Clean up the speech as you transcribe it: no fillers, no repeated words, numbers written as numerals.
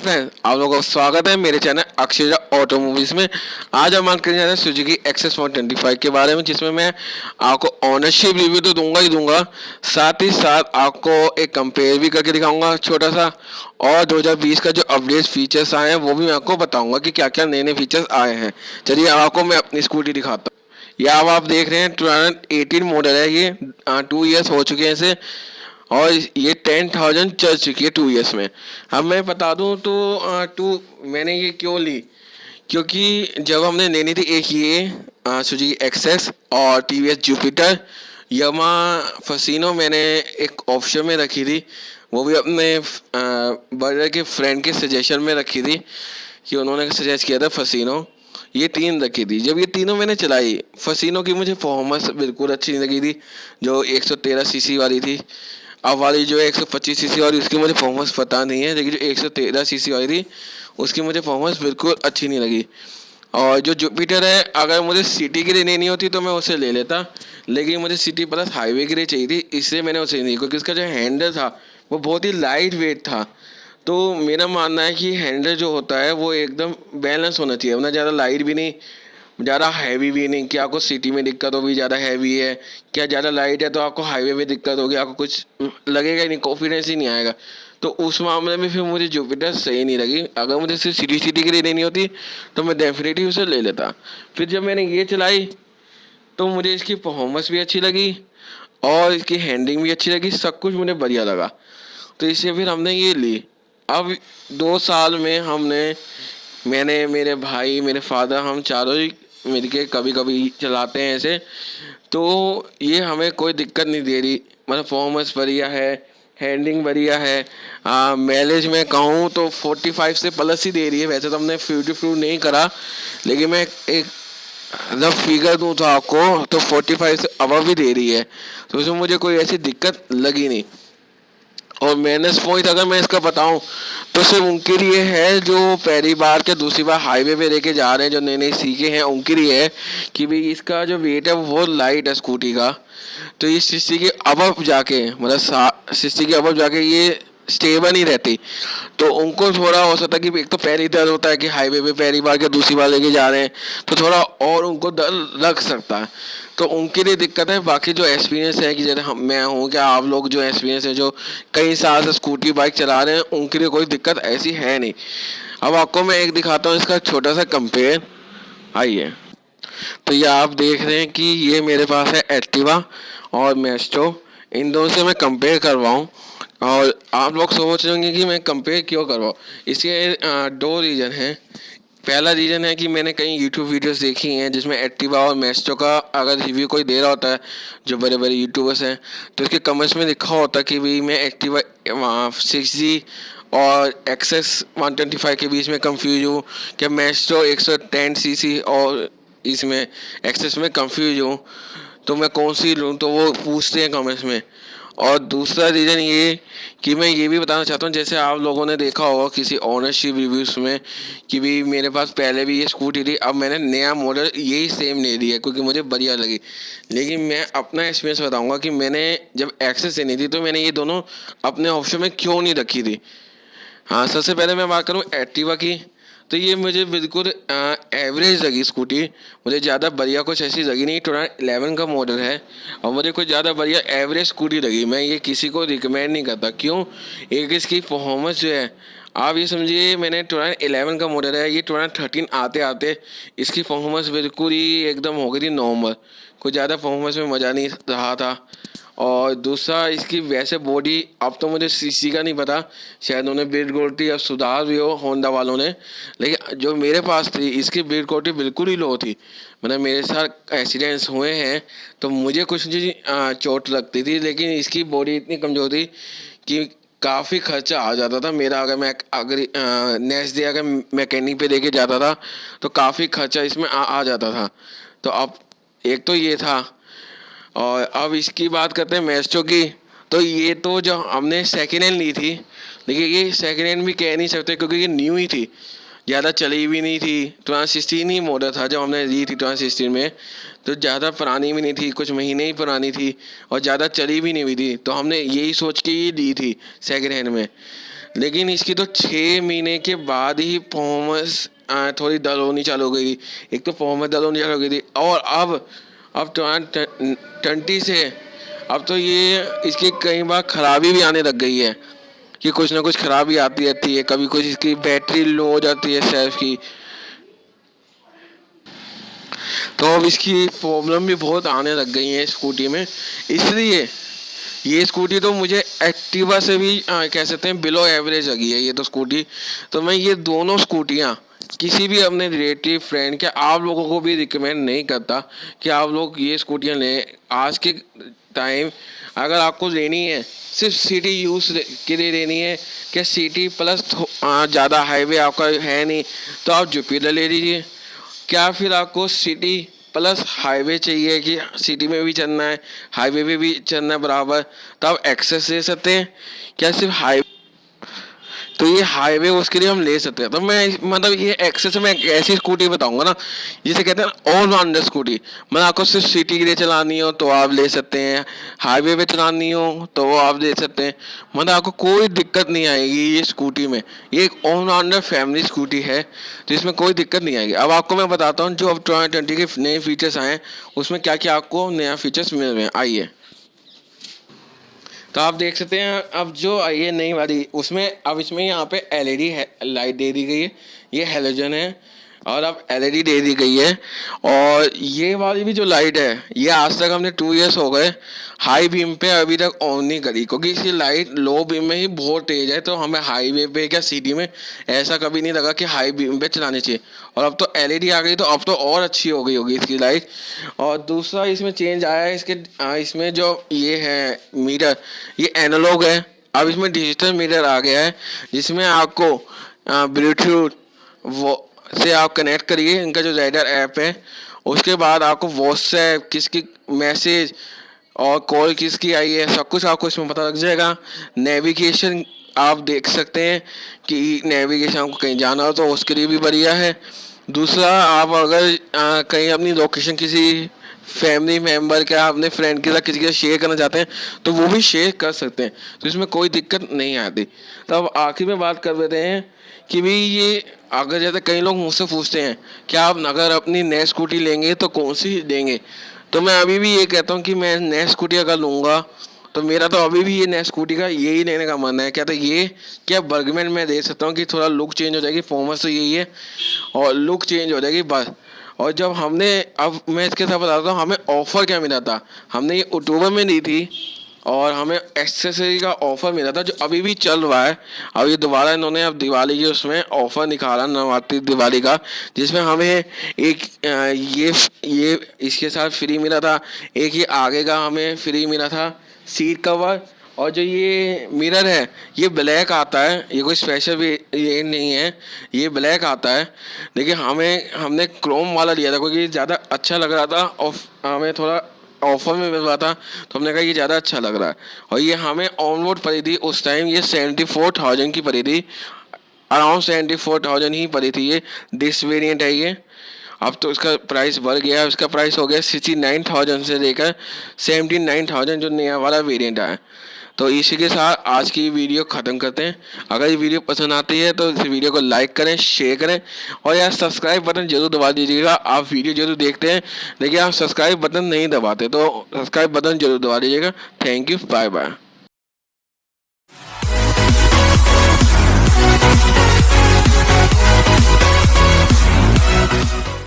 Friends, आप लोगों का स्वागत है मेरे चैनल अक्षय ऑटोमोबाइल्स में। आज हम बात करने जा रहे हैं सुजुकी एक्सेस 125 के बारे में, जिसमें मैं आपको ऑनरशिप रिव्यू तो दूंगा ही दूंगा, साथ ही साथ आपको एक कंपेयर भी करके दिखाऊंगा छोटा सा, और 2020 का जो अपडेट फीचर्स आए हैं वो भी मैं आपको बताऊंगा कि क्या क्या नए नए फीचर्स आए हैं। चलिए आपको मैं अपनी स्कूटी दिखाता हूँ। यह अब आप देख रहे हैं 2018 मॉडल है। ये 2 ईयर्स हो चुके हैं इसे, और ये 10,000 चल चुकी है 2 ईयर्स में। अब मैं बता दूं तो मैंने ये क्यों ली, क्योंकि जब हमने लेनी थी एक ये सुजुकी एक्सेस और टीवीएस जुपिटर, यामा फसीनो मैंने एक ऑप्शन में रखी थी, वो भी अपने ब्रदर के फ्रेंड के सजेशन में रखी थी कि उन्होंने सजेस्ट किया था फसीनो। ये तीन रखी थी। जब ये तीनों मैंने चलाई, फसीनो की मुझे परफॉर्मेंस बिल्कुल अच्छी नहीं लगी थी, जो 113 सीसी वाली थी। अब वाली जो है 125 सीसी वाली, उसकी मुझे परफॉर्मेंस पता नहीं है, लेकिन जो 113 सीसी वाली थी उसकी मुझे परफॉर्मेंस बिल्कुल अच्छी नहीं लगी। और जो जुपिटर है, अगर मुझे सिटी के लिए लेनी होती तो मैं उसे ले लेता, लेकिन मुझे सिटी प्लस हाईवे के लिए चाहिए थी, इसलिए मैंने उसे नहीं, क्योंकि इसका जो हैंडल था वो बहुत ही लाइट वेट था। तो मेरा मानना है कि हैंडल जो होता है वो एकदम बैलेंस होना चाहिए, ना ज़्यादा लाइट भी नहीं, ज़्यादा हैवी भी नहीं कि आपको सिटी में दिक्कत होगी ज़्यादा हैवी है, क्या ज़्यादा लाइट है तो आपको हाईवे में दिक्कत होगी, आपको कुछ लगेगा ही नहीं, कॉन्फिडेंस ही नहीं आएगा। तो उस मामले में फिर मुझे जुपिटर सही नहीं लगी। अगर मुझे सिर्फ सिटी सिटी के लिए लेनी होती तो मैं डेफिनेटली उसे ले लेता। फिर जब मैंने ये चलाई तो मुझे इसकी परफॉर्मेंस भी अच्छी लगी और इसकी हैंडलिंग भी अच्छी लगी, सब कुछ मुझे बढ़िया लगा, तो इसलिए फिर हमने ये ली। अब 2 साल में मैंने, मेरे भाई, मेरे फादर, हम चारों ही मिल के कभी कभी चलाते हैं ऐसे, तो ये हमें कोई दिक्कत नहीं दे रही। मतलब परफॉर्मेंस बढ़िया है, हैंडलिंग बढ़िया है। माइलेज में कहूँ तो 45 से प्लस ही दे रही है। वैसे तो हमने 54 नहीं करा, लेकिन मैं एक जब फिगर दूँ तो आपको तो 45 से अबव भी दे रही है, तो उसमें मुझे कोई ऐसी दिक्कत लगी नहीं। और माइनस पॉइंट अगर मैं इसका बताऊं तो सिर्फ उनके लिए है जो पहली बार के दूसरी बार हाईवे पे लेके जा रहे हैं, जो नए नए सीखे हैं, उनके लिए है कि भाई इसका जो वेट है वो बहुत लाइट है स्कूटी का। तो ये 60 के अबव जाके, मतलब 60 के अबव जाके ये स्टेबल नहीं रहती, तो उनको थोड़ा हो सकता है कि एक तो पैर ही दर्द होता है कि हाईवे पे पहली बार के दूसरी बार लेके जा रहे हैं, तो थोड़ा और उनको डर लग सकता है, तो उनके लिए दिक्कत है। बाकी जो एक्सपीरियंस है कि जैसे हम, मैं हूँ, क्या आप लोग जो एक्सपीरियंस है, जो कई साल से स्कूटी बाइक चला रहे हैं, उनके लिए कोई दिक्कत ऐसी है नहीं। अब आपको मैं एक दिखाता हूँ इसका छोटा सा कंपेयर। आइए, तो ये आप देख रहे हैं कि ये मेरे पास है एक्टिवा और मेस्ट्रो, इन दोनों से मैं कंपेयर करवाऊँ। और आप लोग सोच रहे होंगे कि मैं कंपेयर क्यों करवाऊँ। इसके दो रीज़न हैं। पहला रीज़न है कि मैंने कई यूट्यूब वीडियोस देखी हैं जिसमें एक्टिवा और मेस्ट्रो का अगर रिव्यू कोई दे रहा होता है, जो बड़े बड़े यूट्यूबर्स हैं, तो उसके कमेंट्स में लिखा होता है कि भाई मैं एक्टिवा 6G और एक्सेस 125 के बीच में कंफ्यूज हूँ, क्या मेस्ट्रो 110 सीसी और इसमें एक्सेस में कंफ्यूज हूँ, तो मैं कौन सी लूँ, तो वो पूछते हैं कमेंट्स में। और दूसरा रीज़न ये कि मैं ये भी बताना चाहता हूँ, जैसे आप लोगों ने देखा होगा किसी ऑनरशिप रिव्यूज़ में कि भी मेरे पास पहले भी ये स्कूटी थी, अब मैंने नया मॉडल यही सेम ले लिया क्योंकि मुझे बढ़िया लगी। लेकिन मैं अपना एक्सपीरियंस बताऊँगा कि मैंने जब एक्सेस लेनी थी तो मैंने ये दोनों अपने ऑप्शन में क्यों नहीं रखी थी। हाँ, सबसे पहले मैं बात करूँ एक्टिवा की, तो ये मुझे बिल्कुल एवरेज लगी स्कूटी। मुझे ज़्यादा बढ़िया कुछ ऐसी लगी नहीं। 2011 का मॉडल है और मुझे कुछ ज़्यादा बढ़िया एवरेज स्कूटी लगी। मैं ये किसी को रिकमेंड नहीं करता। क्यों? एक इसकी परफॉर्मेंस जो है, आप ये समझिए, मैंने 2011 का मॉडल है, ये 2013 आते आते इसकी परफॉर्मेंस बिल्कुल ही एकदम हो गई थी नॉर्मल, कुछ ज़्यादा परफॉर्मेंस में मज़ा नहीं रहा था। और दूसरा, इसकी वैसे बॉडी, अब तो मुझे सीसी का नहीं पता, शायद उन्होंने बिल्ड क्वालिटी अब सुधार भी हो होंडा वालों ने, लेकिन जो मेरे पास थी इसकी बिल्ड क्वालिटी बिल्कुल ही लो थी। मतलब मेरे साथ एक्सीडेंट्स हुए हैं तो मुझे कुछ चोट लगती थी, लेकिन इसकी बॉडी इतनी कमज़ोर थी कि काफ़ी खर्चा आ जाता था मेरा। अगर नेक्स्ट डे अगर मैकेनिक पे लेके जाता था तो काफ़ी खर्चा इसमें आ जाता था। तो अब एक तो ये था, और अब इसकी बात करते हैं मेस्ट्रो की। तो ये तो जो हमने सेकेंड हैंड ली थी, लेकिन ये सेकेंड हैंड भी कह नहीं सकते क्योंकि ये न्यू ही थी, ज़्यादा चली भी नहीं थी। 2016 ही मॉडल था जब हमने ली थी 2016 में, तो ज़्यादा पुरानी भी नहीं थी, कुछ महीने ही पुरानी थी और ज़्यादा चली भी नहीं हुई थी, तो हमने यही सोच के ये ली थी सेकेंड हैंड में। लेकिन इसकी तो 6 महीने के बाद ही परफॉर्मेंस थोड़ी डल होनी चालू हो गई थी। एक तो परफॉर्मेंस डल होनी चालू हो गई थी, और अब 20 से अब तो ये इसकी कई बार खराबी भी आने लग गई है कि कुछ ना कुछ खराबी आती रहती है। कभी कुछ इसकी बैटरी लो हो जाती है सेल्फ की, तो अब इसकी प्रॉब्लम भी बहुत आने लग गई है स्कूटी में। इसलिए ये स्कूटी तो मुझे एक्टिवा से भी कह सकते हैं बिलो एवरेज लगी है ये तो स्कूटी। तो मैं ये दोनों स्कूटियाँ किसी भी अपने रिलेटिव फ्रेंड के आप लोगों को भी रिकमेंड नहीं करता कि आप लोग ये स्कूटियाँ लें। आज के टाइम अगर आपको लेनी है सिर्फ सिटी यूज़ के लिए लेनी है, क्या सिटी प्लस ज़्यादा हाईवे आपका है नहीं, तो आप जुपिटर ले लीजिए। क्या फिर आपको सिटी प्लस हाईवे चाहिए कि सिटी में भी चलना है हाईवे पे भी चलना है बराबर, तो आप एक्सेस ले सकते हैं। क्या सिर्फ हाईवे, तो ये हाईवे उसके लिए हम ले सकते हैं। तो मैं मतलब ये एक्सेस में एक ऐसी स्कूटी बताऊंगा ना जिसे कहते हैं ऑल राउंडर स्कूटी। मतलब आपको सिर्फ सिटी के लिए चलानी हो तो आप ले सकते हैं, हाईवे पे चलानी हो तो वो आप ले सकते हैं। मतलब आपको कोई दिक्कत नहीं आएगी ये स्कूटी में। ये एक ऑल राउंडर फैमिली स्कूटी है जिसमें कोई दिक्कत नहीं आएगी। अब आपको मैं बताता हूँ जो अब 2020 के नए फीचर्स आए हैं उसमें क्या क्या आपको नया फीचर्स मिल रहे हैं। आइए, तो आप देख सकते हैं अब जो ये नई वाली उसमें अब इसमें यहाँ पे एलईडी लाइट दे दी गई है, ये हेलोजन है और अब एलईडी दे दी गई है। और ये वाली भी जो लाइट है ये आज तक हमने 2 इयर्स हो गए हाई बीम पे अभी तक ऑन नहीं करी, क्योंकि इसकी लाइट लो बीम में ही बहुत तेज है। तो हमें हाईवे पे क्या सिटी में ऐसा कभी नहीं लगा कि हाई बीम पे चलानी चाहिए। और अब तो एलईडी आ गई तो अब तो और अच्छी हो गई होगी इसकी लाइट। और दूसरा इसमें चेंज आया है इसके इसमें जो ये है मीटर, ये एनालॉग है। अब इसमें डिजिटल मीटर आ गया है जिसमें आपको ब्लूटूथ वो से आप कनेक्ट करिए इनका जो राइडर ऐप है, उसके बाद आपको व्हाट्सएप किसकी मैसेज और कॉल किसकी आई है सब कुछ आपको इसमें पता लग जाएगा। नेविगेशन आप देख सकते हैं कि नेविगेशन आपको कहीं जाना हो तो उसके लिए भी बढ़िया है। दूसरा आप अगर कहीं अपनी लोकेशन किसी फैमिली मेम्बर क्या अपने फ्रेंड के साथ किसी के साथ शेयर करना चाहते हैं तो वो भी शेयर कर सकते हैं, तो इसमें कोई दिक्कत नहीं आती। तो अब आखिर में बात कर लेते हैं कि भाई ये अगर जैसे कई लोग मुझसे पूछते हैं कि आप अगर अपनी नई स्कूटी लेंगे तो कौन सी लेंगे, तो मैं अभी भी ये कहता हूँ कि मैं नई स्कूटी अगर लूँगा तो मेरा तो अभी भी ये नई स्कूटी का यही लेने का मन है। क्या तो ये क्या बर्गमैन में दे सकता हूँ कि थोड़ा लुक चेंज हो जाएगी, परफॉर्मेंस तो यही है और लुक चेंज हो जाएगी बस। और जब हमने अब मैं इसके साथ बताता हूँ हमें ऑफ़र क्या मिला था, हमने ये अक्टूबर में ली थी और हमें एक्सेसरी का ऑफ़र मिला था जो अभी भी चल रहा है। अब ये दोबारा इन्होंने अब दिवाली की उसमें ऑफ़र निकाला नवरात्रि दिवाली का, जिसमें हमें एक ये इसके साथ फ्री मिला था। एक ये आगे का हमें फ्री मिला था सीट कवर, और जो ये मिरर है ये ब्लैक आता है, ये कोई स्पेशल भी ये नहीं है, ये ब्लैक आता है। देखिए हमने क्रोम वाला लिया था क्योंकि ज़्यादा अच्छा लग रहा था और हमें थोड़ा ऑफर में मिल रहा था तो हमने कहा ये ज़्यादा अच्छा लग रहा है। और ये हमें ऑन रोड पड़ी थी उस टाइम, ये 74,000 की पड़ी थी, अराउंड 74,000 ही पड़ी थी। ये डिस वेरिएंट है ये। अब तो इसका प्राइस बढ़ गया, इसका प्राइस हो गया 69,000 से लेकर 79,000 जो नया वाला वेरिएंट आया। तो इसी के साथ आज की वीडियो ख़त्म करते हैं। अगर ये वीडियो पसंद आती है तो इस वीडियो को लाइक करें, शेयर करें और यार सब्सक्राइब बटन जरूर दबा दीजिएगा। आप वीडियो जरूर देखते हैं लेकिन आप सब्सक्राइब बटन नहीं दबाते तो सब्सक्राइब बटन जरूर दबा दीजिएगा। Thank you, bye bye.